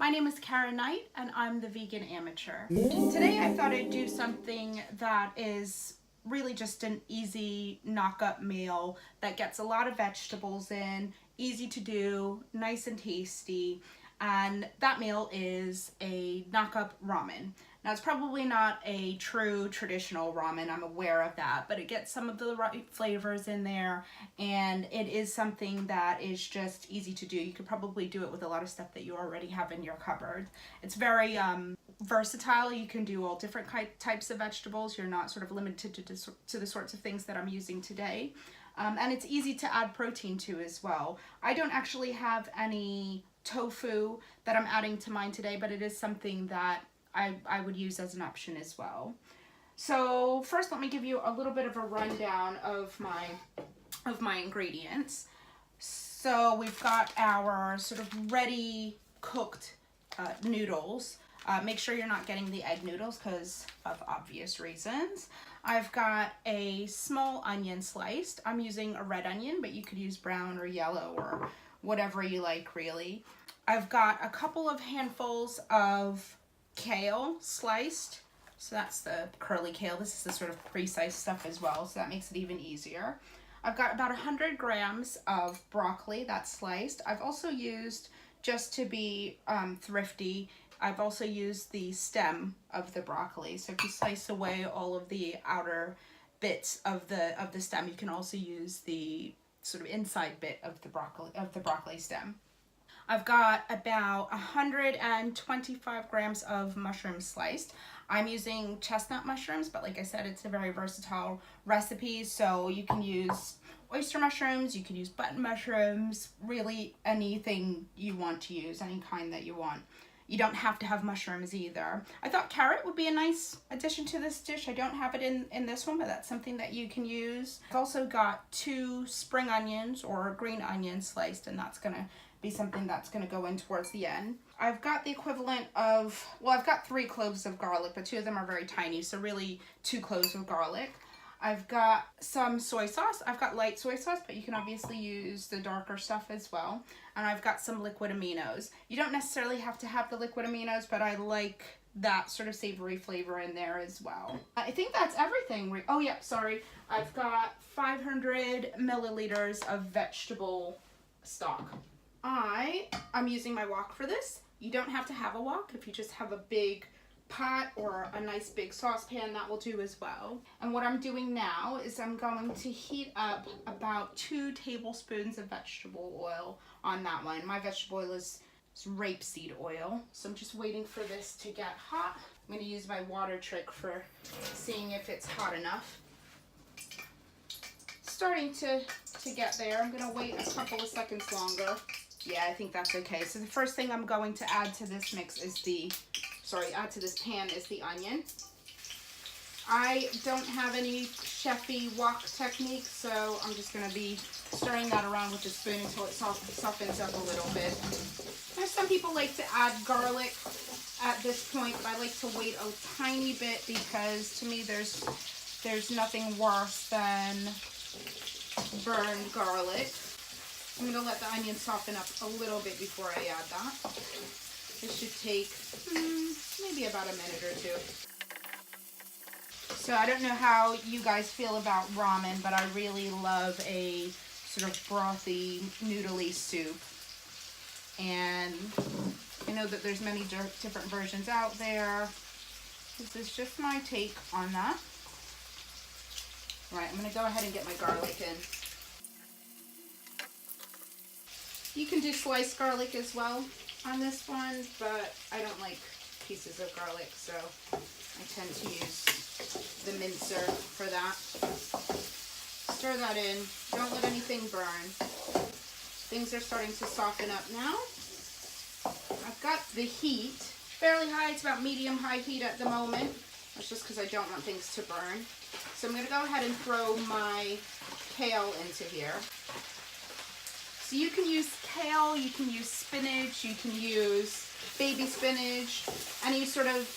My name is Kara Knight and I'm the Vegan Amateur. Today I thought I'd do something that is really just an easy knock-up meal that gets a lot of vegetables in, easy to do, nice and tasty, and that meal is a knock-up ramen. Now it's probably not a true traditional ramen, I'm aware of that, but it gets some of the right flavors in there and it is something that is just easy to do. You could probably do it with a lot of stuff that you already have in your cupboard. It's very versatile. You can do all different types of vegetables. You're not sort of limited to the sorts of things that I'm using today. And it's easy to add protein to as well. I don't actually have any tofu that I'm adding to mine today, but it is something that I would use as an option as well. So first let me give you a little bit of a rundown of my ingredients. So we've got our sort of ready cooked noodles. Make sure you're not getting the egg noodles because of obvious reasons. I've got a small onion sliced. I'm using a red onion, but you could use brown or yellow or whatever you like really. I've got a couple of handfuls of kale sliced. So that's the curly kale. This is the sort of pre-sliced stuff as well, so that makes it even easier. I've got about 100 grams of broccoli that's sliced. I've also used, just to be thrifty, I've also used the stem of the broccoli. So if you slice away all of the outer bits of the stem, you can also use the sort of inside bit of the broccoli stem. I've got about 125 grams of mushrooms sliced. I'm using chestnut mushrooms, but like I said, it's a very versatile recipe, so you can use oyster mushrooms, you can use button mushrooms, really anything you want to use, any kind that you want. You don't have to have mushrooms either. I thought carrot would be a nice addition to this dish. I don't have it in this one, but that's something that you can use. I've also got 2 spring onions or green onions sliced, and that's gonna be something that's gonna go in towards the end. I've got the equivalent of, well, I've got 3 cloves of garlic, but 2 of them are very tiny, so really 2 cloves of garlic. I've got some soy sauce. I've got light soy sauce, but you can obviously use the darker stuff as well. And I've got some liquid aminos. You don't necessarily have to have the liquid aminos, but I like that sort of savory flavor in there as well. I think that's everything. Oh yeah, sorry. I've got 500 milliliters of vegetable stock. I'm using my wok for this. You don't have to have a wok. If you just have a big pot or a nice big saucepan, that will do as well. And what I'm doing now is I'm going to heat up about 2 tablespoons of vegetable oil on that one. My vegetable oil is rapeseed oil, so I'm just waiting for this to get hot. I'm going to use my water trick for seeing if it's hot enough. Starting to get there. I'm going to wait a couple of seconds longer. Yeah, I think that's okay. So the first thing I'm going to add to this mix is add to this pan is the onion. I don't have any chefy wok technique, so I'm just going to be stirring that around with the spoon until it softens up a little bit. There's some people like to add garlic at this point, but I like to wait a tiny bit because to me there's nothing worse than burned garlic. I'm going to let the onion soften up a little bit before I add that. This should take maybe about a minute or 2. So I don't know how you guys feel about ramen, but I really love a sort of brothy, noodly soup. And I know that there's many different versions out there. This is just my take on that. Right, I'm going to go ahead and get my garlic in. You can do sliced garlic as well on this one, but I don't like pieces of garlic, so I tend to use the mincer for that. Stir that in. Don't let anything burn. Things are starting to soften up now. I've got the heat fairly high. It's about medium-high heat at the moment. That's just because I don't want things to burn. So I'm going to go ahead and throw my kale into here. So you can use kale, you can use spinach, you can use baby spinach, any sort of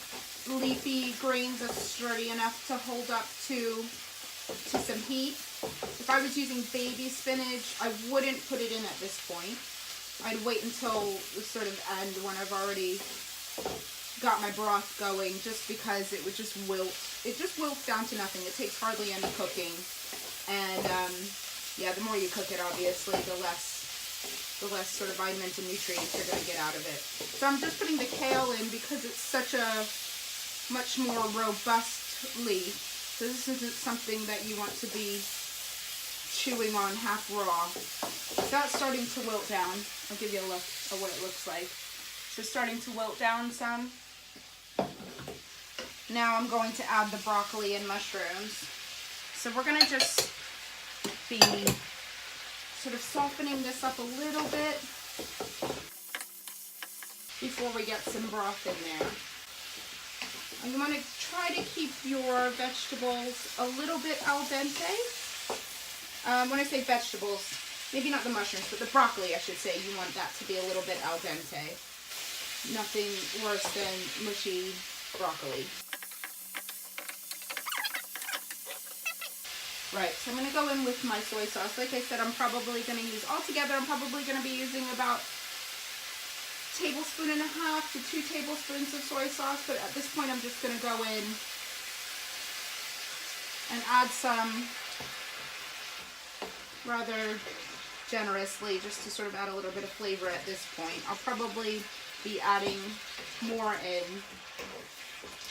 leafy greens that's sturdy enough to hold up to some heat. If I was using baby spinach, I wouldn't put it in at this point. I'd wait until the sort of end when I've already got my broth going, just because it would just wilt. It just wilts down to nothing. It takes hardly any cooking. And yeah, the more you cook it, obviously, the less sort of vitamins and nutrients you're going to get out of it. So I'm just putting the kale in because it's such a much more robust leaf. So this isn't something that you want to be chewing on half raw. So that's starting to wilt down. I'll give you a look at what it looks like. So starting to wilt down some. Now I'm going to add the broccoli and mushrooms. So we're going to just be sort of softening this up a little bit before we get some broth in there. And you want to try to keep your vegetables a little bit al dente. When I say vegetables, maybe not the mushrooms, but the broccoli, I should say, you want that to be a little bit al dente. Nothing worse than mushy broccoli. Right, so I'm going to go in with my soy sauce. Like I said, I'm probably going to use, altogether, I'm probably going to be using about 1.5 tablespoons to 2 tablespoons of soy sauce. But at this point, I'm just going to go in and add some rather generously, just to sort of add a little bit of flavor at this point. I'll probably be adding more in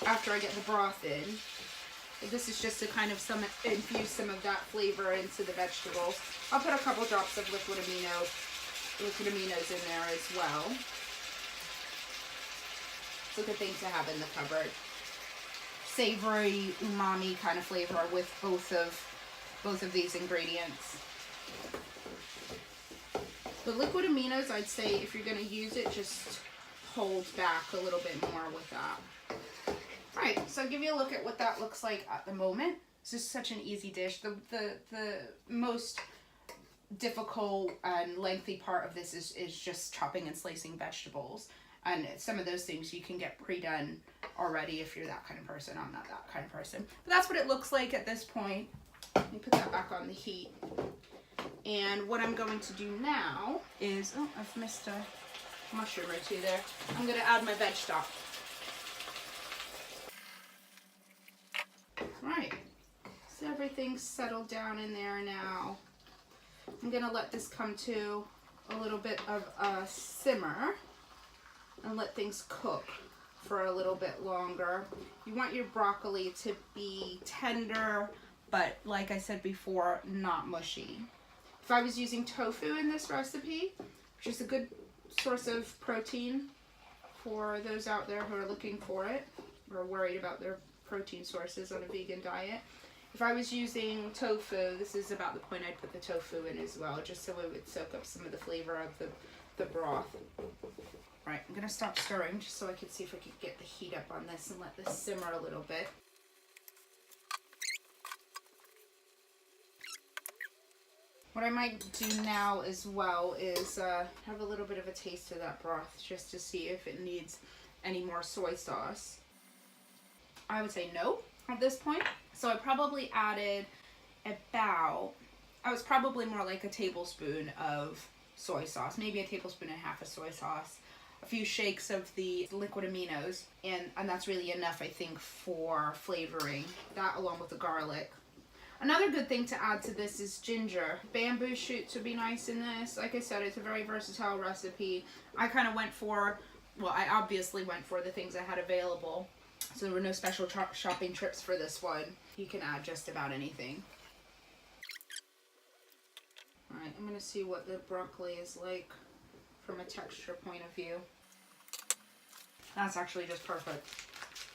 after I get the broth in. This is just to kind of infuse some of that flavor into the vegetables. I'll put a couple drops of liquid aminos in there as well. It's a good thing to have in the cupboard. Savory, umami kind of flavor with both of these ingredients. The liquid aminos, I'd say if you're going to use it, just hold back a little bit more with that. Alright, so I'll give you a look at what that looks like at the moment. This is such an easy dish. The most difficult and lengthy part of this is just chopping and slicing vegetables. And some of those things you can get pre-done already if you're that kind of person. I'm not that kind of person. But that's what it looks like at this point. Let me put that back on the heat. And what I'm going to do now is, oh, I've missed a mushroom or two there. I'm going to add my veg stock. Right, so everything's settled down in there now. I'm going to let this come to a little bit of a simmer and let things cook for a little bit longer. You want your broccoli to be tender, but like I said before, not mushy. If I was using tofu in this recipe, which is a good source of protein for those out there who are looking for it or worried about their protein sources on a vegan diet. If I was using tofu, this is about the point I'd put the tofu in as well, just so it would soak up some of the flavor of the broth. Alright, I'm going to stop stirring just so I can see if I can get the heat up on this and let this simmer a little bit. What I might do now as well is have a little bit of a taste of that broth just to see if it needs any more soy sauce. I would say no at this point. So I probably added about, I was probably more like a tablespoon of soy sauce, maybe 1.5 tablespoons of soy sauce, a few shakes of the liquid aminos, and that's really enough, I think, for flavoring. That along with the garlic. Another good thing to add to this is ginger. Bamboo shoots would be nice in this. Like I said, it's a very versatile recipe. I kind of went for, well, I obviously went for the things I had available. So there were no special shopping trips for this one. You can add just about anything. Alright, I'm going to see what the broccoli is like from a texture point of view. That's actually just perfect.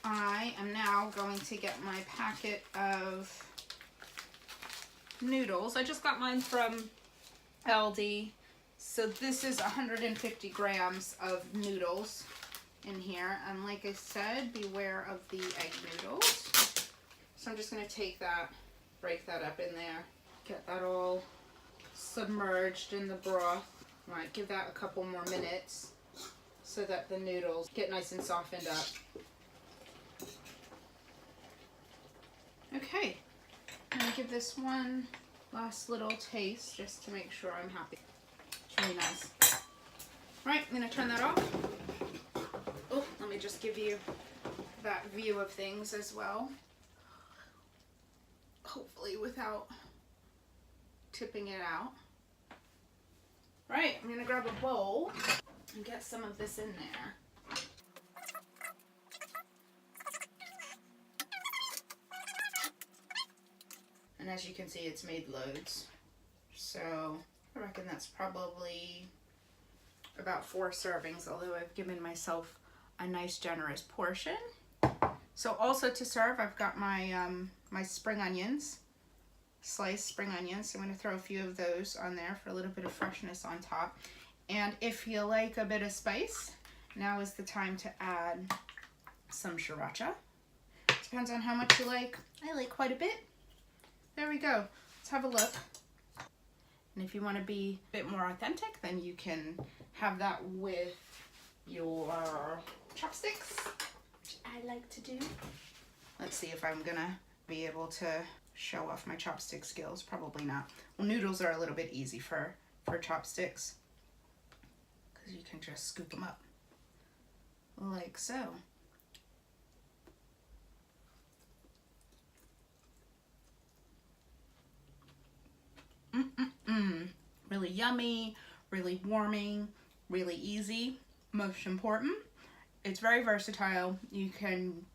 I am now going to get my packet of noodles. I just got mine from Aldi. So this is 150 grams of noodles in here, and like I said, beware of the egg noodles. So I'm just going to take that, break that up in there, get that all submerged in the broth. Right, give that a couple more minutes so that the noodles get nice and softened up. Okay, I'm going to give this one last little taste just to make sure I'm happy. It's really nice. Right, I'm gonna turn that off. Oh, let me just give you that view of things as well. Hopefully without tipping it out. Right, I'm gonna grab a bowl and get some of this in there. And as you can see, it's made loads. So I reckon that's probably about 4 servings, although I've given myself a nice generous portion. So also to serve, I've got my my spring onions, sliced spring onions. So I'm going to throw a few of those on there for a little bit of freshness on top. And if you like a bit of spice, now is the time to add some sriracha. Depends on how much you like. I like quite a bit. There we go. Let's have a look. And if you want to be a bit more authentic, then you can have that with your chopsticks, which I like to do. Let's see if I'm gonna be able to show off my chopstick skills. Probably not. Well, noodles are a little bit easy for chopsticks because you can just scoop them up like so. Really yummy, really warming, really easy. Most important, it's very versatile. You can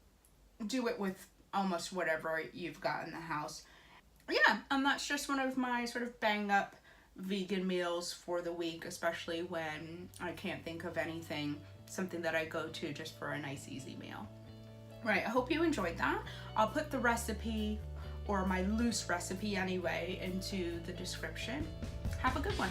do it with almost whatever you've got in the house. Yeah, and that's just one of my sort of bang up vegan meals for the week, especially when I can't think of anything, something that I go to just for a nice easy meal. Right, I hope you enjoyed that. I'll put the recipe, or my loose recipe anyway, into the description. Have a good one.